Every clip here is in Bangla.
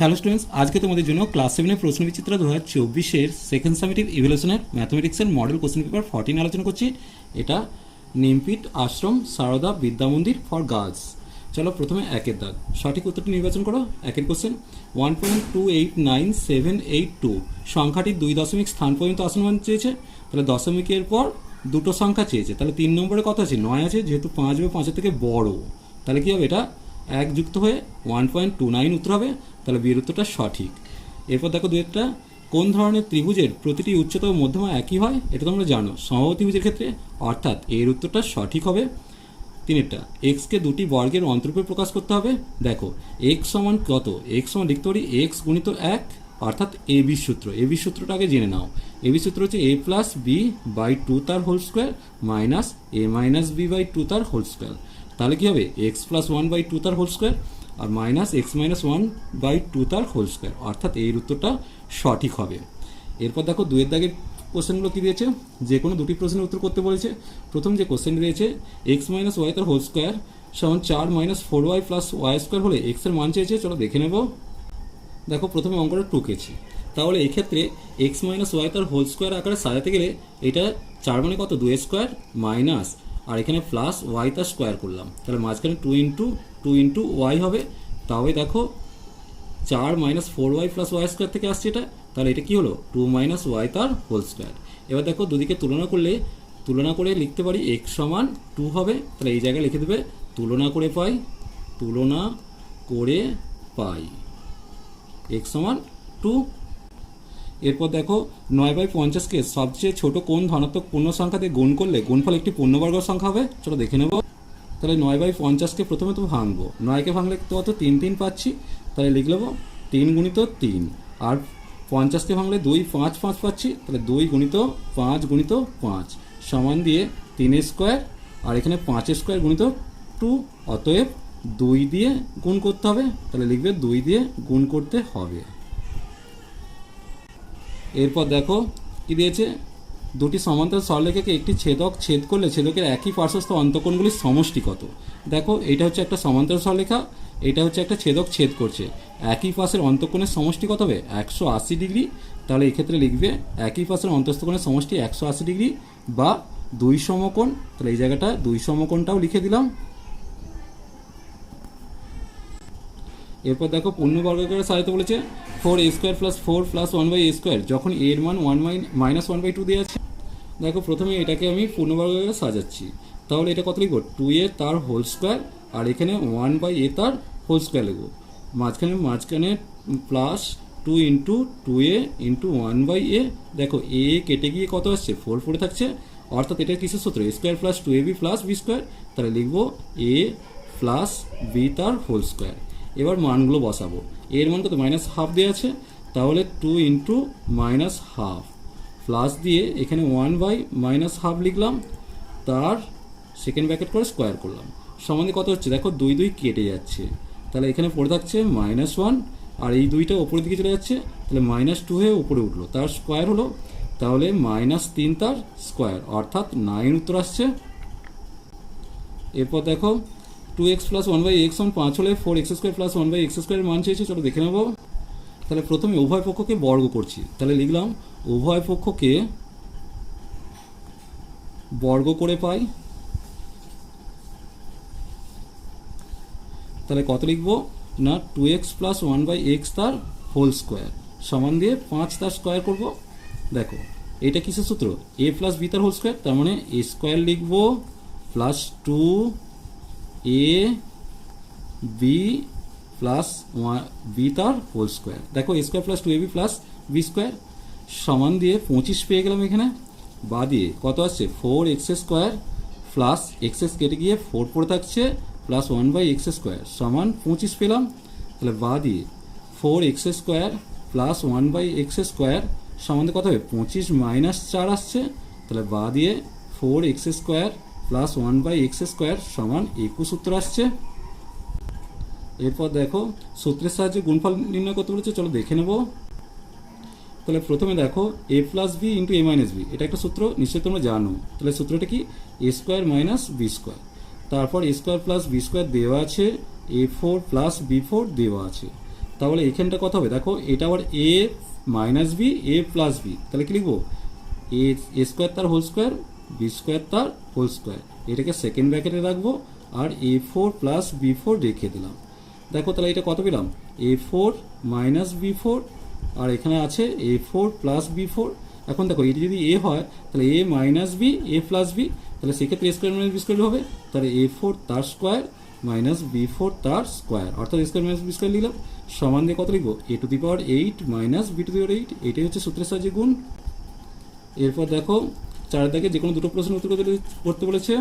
হ্যালো স্টুডেন্টস, আজকে তোমাদের জন্য ক্লাস 7 প্রশ্নবিচিত্র 2024 সেকেন্ড সামেটিভ ইভ্যালুয়েশনের ম্যাথমেটিক্সের মডেল কোশ্চেন পেপার 14 আলোচনা করছি। এটা নিমপিট আশ্রম সারদা বিদ্যা মন্দির ফর গার্লস। চলো প্রথমে একের দাগ, সঠিক উত্তরটি নির্বাচন করো। একের কোশ্চেন 1.289782 সংখ্যাটির 2 দশমিক স্থান পর্যন্ত আসনমান চেয়েছে। তাহলে দশমিকের পর দুটো সংখ্যা চেয়েছে, তাহলে 3 নম্বরে কত আছে? 9 আছে। যেহেতু 5 বা 5-এর থেকে বড়, তাহলে কী হবে? এটা 1 যুক্ত হয়ে 1.29 উত্তর হবে। তাহলে বিয়ের উত্তরটা সঠিক। এরপর দেখো দু একটা, কোন ধরনের ত্রিভুজের প্রতিটি উচ্চতা ও মধ্যমা একই হয়? এটা তোমরা জানো সমবাহু ত্রিভুজের ক্ষেত্রে, অর্থাৎ এর উত্তরটা সঠিক হবে। তিনেরটা, এক্সকে দুটি বর্গের অন্তরূপে প্রকাশ করতে হবে। দেখো এক্স সমান কত? এক্স সমান লিখতে পারি এক্স গুণিত 1, অর্থাৎ এ বি সূত্র। এ বি সূত্রটা আগে জেনে নাও। এ বি সূত্র হচ্ছে a প্লাস বি বাই 2 তার whole square minus A minus B by 2 তার হোল স্কোয়ার। তাহলে কী হবে? এক্স প্লাস 1 বাই 2 তার হোল স্কোয়ার আর মাইনাস এক্স মাইনাস 1 বাই 2 তার হোল স্কোয়ার, অর্থাৎ এর উত্তরটা সঠিক হবে। এরপর দেখো দুয়ের দাগের কোশ্চেনগুলো কী দিয়েছে? যে কোনো দুটি প্রশ্নের উত্তর করতে বলেছে। প্রথম যে কোশ্চেন রয়েছে এক্স মাইনাস ওয়াই তার হোল স্কোয়ার সমান 4 minus 4y plus Y square হলে এক্সের মান চেয়েছে। চলো দেখে নেব। দেখো প্রথমে অঙ্কটা টুকেছি, তাহলে এক্ষেত্রে এক্স মাইনাস ওয়াই তার হোল স্কোয়ার আকারে সাজাতে গেলে এটা 4 মানে কত? 2 স্কোয়ার মাইনাস আর এখানে প্লাস ওয়াই তার স্কোয়ার করলাম, তাহলে মাঝখানে 2 ইন্টু ওয়াই হবে। তাহলে দেখো 4 minus 4y plus Y square থেকে আসছে এটা, তাহলে এটা কী হলো? 2 মাইনাস ওয়াই তার হোল স্কোয়ার। এবার দেখো দুদিকে তুলনা করে লিখতে পারি এক্স সমান 2 হবে। তাহলে এই জায়গায় লিখে দেবে তুলনা করে পাই এক্স সমান 2। এরপর দেখো 9/50কে সবচেয়ে ছোট কোন ধনাত্মক পূর্ণ সংখ্যা দিয়ে গুণ করলে গুণফল একটি পূর্ণবর্গ সংখ্যা হবে? চলো দেখে নেব। তাহলে 9/50কে প্রথমে তো ভাঙবো, 9কে ভাঙলে তো অত 3 পাচ্ছি, তাহলে লিখে নেবো 3 গুণিত 3। আর 50কে ভাঙলে 2 5 5 পাচ্ছি, তাহলে 2 গুণিত 5 গুণিত 5 সমান দিয়ে 3 স্কোয়ার আর এখানে 5 স্কোয়ার গুণিত 2, অতএব 2 দিয়ে গুণ করতে হবে। তাহলে লিখবে 2 দিয়ে গুণ করতে হবে। এরপর দেখো কি দিয়েছে? দুটি সমান্তরাল সরলরেখাকে একটি ছেদক ছেদ করলে ছেদকের একই পার্শ্বস্থ অন্তঃকোণগুলির সমষ্টি কত? দেখো এটা হচ্ছে একটা সমান্তরাল সরলরেখা, এটা হচ্ছে একটা ছেদক ছেদ করছে, একই পাশের অন্তঃকোণের সমষ্টি কত হবে? 180 ডিগ্রি। তাহলে এক্ষেত্রে লিখবে একই পাশের অন্তঃস্থকোণের সমষ্টি 180 ডিগ্রি বা 2 সমকোণ। তাহলে এই জায়গাটা 2 সমকোণটাও লিখে দিলাম। এরপর দেখো পূর্ণবর্গাকারে সাজাতে বলেছে 4a square plus 4 plus 1/a square, যখন এর মান 1 মাইনাস 1/2 দেওয়া আছে। দেখো প্রথমে এটাকে আমি পূর্ণবর্গাকারে সাজাচ্ছি, তাহলে এটা কত লিখবো? 2a তার হোল স্কোয়ার আর এখানে 1/a তার হোল স্কোয়ার লিখবো। মাঝখানে plus 2 into 2a into 1/a। দেখো এ কেটে গিয়ে কত আসছে? 4 পড়ে থাকছে, অর্থাৎ এটা কিসের সূত্র? a square plus 2ab plus b square. তাহলে লিখবো a প্লাস b তার হোল স্কোয়ার। এবার মানগুলো বসাবো। এর মান কত? -1/2 দেওয়া আছে, তাহলে 2 ইন্টু -1/2 প্লাস দিয়ে এখানে 1/-1/2 লিখলাম, তার সেকেন্ড ব্র্যাকেট করে স্কোয়ার করলাম। সমানে কত হচ্ছে? দেখো 2 2 কেটে যাচ্ছে, তাহলে এখানে পড়ে থাকছে -1 আর এই 2টা ওপরের দিকে চলে যাচ্ছে, তাহলে -2 হয়ে উপরে উঠলো, তার স্কোয়ার হলো, তাহলে -3 তার স্কোয়ার, অর্থাৎ 9 উত্তর আসছে। এরপর দেখো 2x প্লাস 1/x সমান 5 হলে 4x স্কোয়ার প্লাস 1/x স্কোয়ারের মান চেয়েছে। চলো দেখে নেব। তাহলে প্রথমে উভয় পক্ষকে বর্গ করছি, তাহলে লিখলাম উভয় পক্ষকে বর্গ করে পাই। তাহলে কত লিখবো? না 2x প্লাস 1/x তার হোল স্কোয়ার সমান দিয়ে 5 তার স্কোয়ার করব। দেখো এটা কিসের সূত্র? a প্লাস b তার হোল স্কোয়ার, তার মানে a স্কোয়ার লিখবো plus 2a b plus b তার হোল স্কোয়ার। দেখো a square plus 2ab plus b square সমান দিয়ে 25 পেয়ে গেলাম। এখানে বা দিয়ে কত আসছে? 4x স্কোয়ার প্লাস x কেটে গিয়ে 4 পড়ে থাকছে প্লাস 1/x স্কোয়ার সমান 25 পেলাম। তাহলে বা দিয়ে 4x square plus 1/x square সমান কত হবে? 25 মাইনাস 4 আসছে, তাহলে বা দিয়ে 4x square plus 1/x square সমান 21 উত্তর আসছে। এরপর দেখো সূত্রের সাহায্যে গুণফল নির্ণয় করতে বলেছে। চলো দেখে নেব। তাহলে প্রথমে দেখো a plus B into a minus B, এটা একটা সূত্র, নিশ্চয়ই তোমরা জানো। তাহলে সূত্রটা কি? a square minus B square. তারপর a square plus B square দেওয়া আছে, a4 প্লাস b4 দেওয়া আছে। তাহলে এইখানটা কত হবে দেখো, এটা আবার এ minus B A plus B, তাহলে কি লিখবো এ স্কোয়ার তার হোল স্কোয়ার বি স্কোয়ার তার হোল স্কোয়ার, এটাকে সেকেন্ড ব্র্যাকেটে রাখবো আর A4 প্লাস B4 রেখে দিলাম। দেখো তাহলে এটা কত পেলাম A4 মাইনাস B4, আর এখানে আছে A4 প্লাস B4। এখন দেখো এটি যদি এ হয় তাহলে এ minus B A plus B, তাহলে সেক্ষেত্রে স্কোয়ার মাইনাস বি স্কোয়ার হবে, তাহলে A4 তার স্কোয়ার মাইনাস B4 তার স্কোয়ার, অর্থাৎ স্কোয়ার মাইনাস বি স্কোয়ার লিখলাম। সমান দিয়ে কত লিখবো A⁸ মাইনাস B⁸, এটাই হচ্ছে সূত্রের সাহায্যে গুণ। এরপর দেখো চারের দাগে যে কোনো দুটো প্রশ্ন উত্তর করতে বলেছে।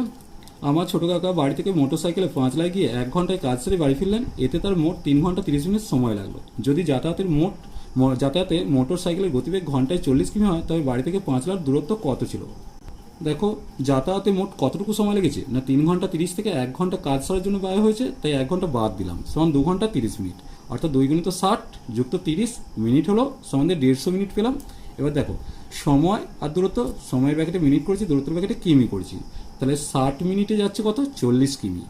আমার ছোটো কাকা বাড়ি থেকে মোটর সাইকেলে 5 লাগিয়ে 1 ঘন্টায় কাজ সেরে বাড়ি ফিরলেন, এতে তার মোট 3 ঘন্টা 30 মিনিট সময় লাগলো। যদি যাতায়াতে মোটর সাইকেলের গতিবেগ ঘন্টায় 40 কিমি হয়, তবে বাড়ি থেকে 5 লাখ দূরত্ব কত ছিল? দেখো যাতায়াতে মোট কতটুকু সময় লেগেছে না 3 ঘন্টা 30 থেকে 1 ঘন্টা কাজ সারার জন্য ব্যয় হয়েছে, তাই 1 ঘন্টা বাদ দিলাম, সমান 2 ঘন্টা 30 মিনিট, অর্থাৎ 2 গুণিত 60 যুক্ত 30 মিনিট হলো, সমান 150 মিনিট পেলাম। এবার দেখো সময় আর দূরত্ব, সময়ের ব্যাকেটে মিনিট করেছি, দূরত্বের ব্যাকেটে কিমি করেছি, তাহলে 60 মিনিটে যাচ্ছে কত 40 কিমি,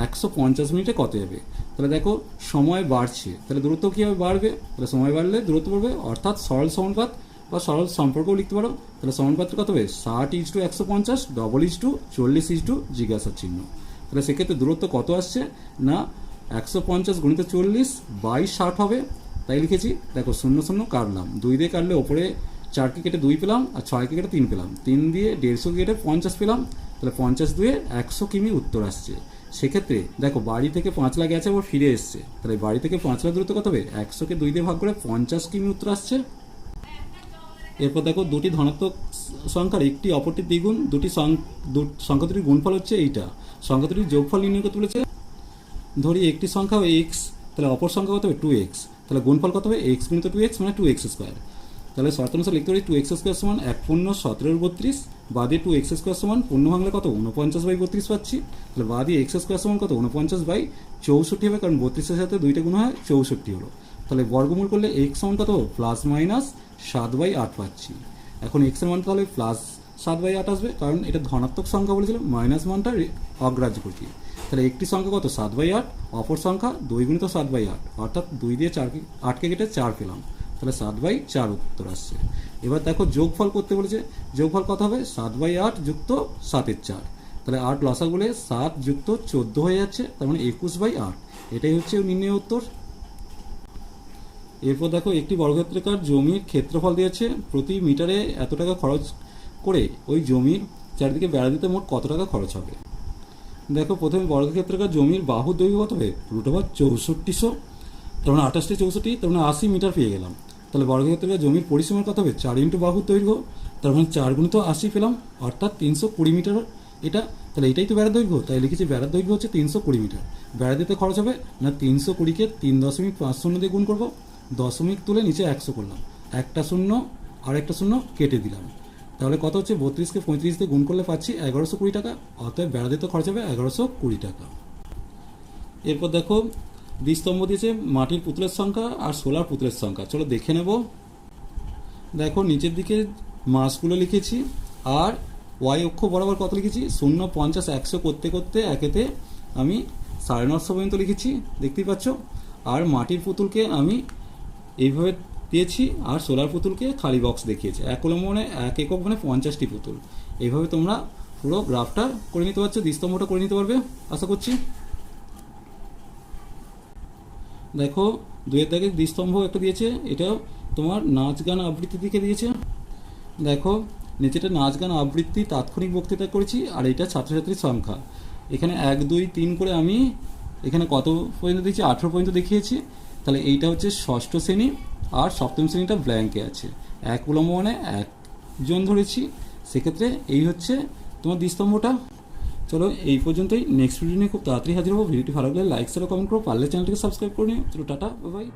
150 মিনিটে কত যাবে? তাহলে দেখো সময় বাড়ছে, তাহলে দূরত্ব কীভাবে বাড়বে? তাহলে সময় বাড়লে দূরত্ব বাড়বে, অর্থাৎ সরল সমানুপাত বা সরল সম্পর্কও লিখতে পারো। তাহলে সমানুপাত্র কত হবে 60:150 40:40 জিজ্ঞাসার চিহ্ন। তাহলে সেক্ষেত্রে দূরত্ব কত আসছে না 150 গুণিত 40/60 হবে, তাই লিখেছি। দেখো 0 0 কাটলাম, 2 দিয়ে কাটলে ওপরে 4কে কেটে 2 পেলাম আর 6কে কেটে 3 পেলাম, 3 দিয়ে 150 কেটে 50 পেলাম, তাহলে 50 দুয়ে 100 কিমি উত্তর আসছে। সেক্ষেত্রে দেখো বাড়ি থেকে 5 লাখ গেছে আবার ফিরে এসছে, তাহলে বাড়ি থেকে 5 লাখ দূরত্ব কত হবে 100কে 2 দিয়ে ভাগ করে 50 কিমি উত্তর আসছে। এরপর দেখো দুটি ধনাত্মক সংখ্যার একটি অপরটির দ্বিগুণ, সংখ্যা দুটির গুণফল হচ্ছে এইটা, সংখ্যা দুটির যোগফল নির্ণয় করতে বলেছে। ধরি একটি সংখ্যা x, তাহলে অপর সংখ্যা কত হবে 2x, তাহলে গুণফল কত হবে x গুণিত 2x মানে 2x স্কোয়ার। তাহলে শর্তানুসারে লিখতে পারি 2x স্কোয়ার সমান 1 পূর্ণ 17/32, বাদে 2x স্কোয়ার সমান পূর্ণ ভাঙলে কত 49/32 পাচ্ছি, তাহলে বাদে x স্কোয়ার সমান কত 49/64 হবে, কারণ 32-এর সাথে 2টা গুণ হয় 64 হলো। তাহলে বর্গমূল করলে x সমান কত প্লাস মাইনাস 7/8 পাচ্ছি। এখন x এর মান তাহলে প্লাস 7/8 আসবে, কারণ এটা ধনাত্মক সংখ্যা বলেছিলাম, মাইনাস মানটা অগ্রাহ্য করছি। তাহলে একটি সংখ্যা কত 7/8, অপর সংখ্যা 2 গুণিত 7/8, অর্থাৎ 2 দিয়ে 8কে কেটে 4 পেলাম, তাহলে 7/4 উত্তর আসছে। এবার দেখো যোগফল করতে বলেছে, যোগফল কত হবে 7/8 যুক্ত 7-এর 4, তাহলে 8 লসা বলে 7 যুক্ত 14 হয়ে যাচ্ছে, তার মানে 21/8, এটাই হচ্ছে নির্ণয় উত্তর। এরপর দেখো একটি বর্গক্ষেত্রাকার জমির ক্ষেত্রফল দিয়েছে, প্রতি মিটারে এত টাকা খরচ করে ওই জমির চারিদিকে বেড়া দিতে মোট কত টাকা খরচ হবে? দেখো প্রথমে বর্গক্ষেত্রাকার জমির বাহুর দৈর্ঘ্য কত হবে √6400, তার মানে 28 তার মানে 80 মিটার পেয়ে গেলাম। তাহলে বর্গক্ষেত্রাকার জমির পরিসীমার কত হবে 4 × বাহুর দৈর্ঘ্য, তার মানে 4 গুণিত 80 পেলাম, অর্থাৎ 320 মিটার এটা। তাহলে এটাই তো বেড়ার দৈর্ঘ্য, তাই লিখেছি বেড়ার দৈর্ঘ্য হচ্ছে 320 মিটার। বেড়া দিতে খরচ হবে না 320-কে 3.50 দিয়ে গুণ করবো, দশমিক তুলে নিচে 100 করলাম, একটা শূন্য আর একটা শূন্য কেটে দিলাম, তাহলে কত হচ্ছে 32-কে 35 দিয়ে গুণ করলে পাচ্ছি 1120 টাকা, অতএব বেড়া দিতে খরচ হবে 1120 টাকা। এরপর দেখো দ্বিস্তম্ভ দিয়েছে মাটির পুতুলের সংখ্যা আর সোলার পুতুলের সংখ্যা, চলো দেখে নেব। দেখো নিচের দিকে মাসগুলো লিখেছি আর ওয়াই অক্ষ বরাবর কত লিখেছি 0, 50, 100 করতে করতে একেতে আমি 950 পর্যন্ত লিখেছি, দেখতেই পাচ্ছ। আর মাটির পুতুলকে আমি এইভাবে দিয়েছি আর সোলার পুতুলকে খালি বক্স দেখিয়েছি, 1 কলম মানে 1 একক মানে 50টি পুতুল। এইভাবে তোমরা পুরো গ্রাফটা করে নিতে পারছো, দ্বিস্তম্ভটা করে নিতে পারবে আশা করছি। দেখো 2-এর দাগে দ্বিস্তম্ভ একটা দিয়েছে, এটা তোমার নাচ গান আবৃত্তির দিকে দিয়েছে। দেখো নিচেটা নাচ গান আবৃত্তি তাৎক্ষণিক বক্তৃতা করেছি, আর এটা ছাত্রছাত্রীর সংখ্যা। এখানে 1, 2, 3 করে আমি এখানে কত পর্যন্ত দিয়েছি 18 পর্যন্ত দেখিয়েছি। তাহলে এইটা হচ্ছে ষষ্ঠ শ্রেণী আর সপ্তম শ্রেণীটা ব্ল্যাঙ্কে আছে, 1 কলম মানে 1 জন ধরেছি, সেক্ষেত্রে এই হচ্ছে তোমার দ্বিস্তম্ভটা। চলো এই পর্যন্তই, নেক্সট ভিডিও নিয়ে খুব তাড়াতাড়ি হাজির হবো। ভিডিওটি ভালো লাগলে লাইক শেয়ার কমেন্ট করো, পারলে চ্যানেলটিকে সাবস্ক্রাইব করে নিও। চলো টাটা, বাই বাই।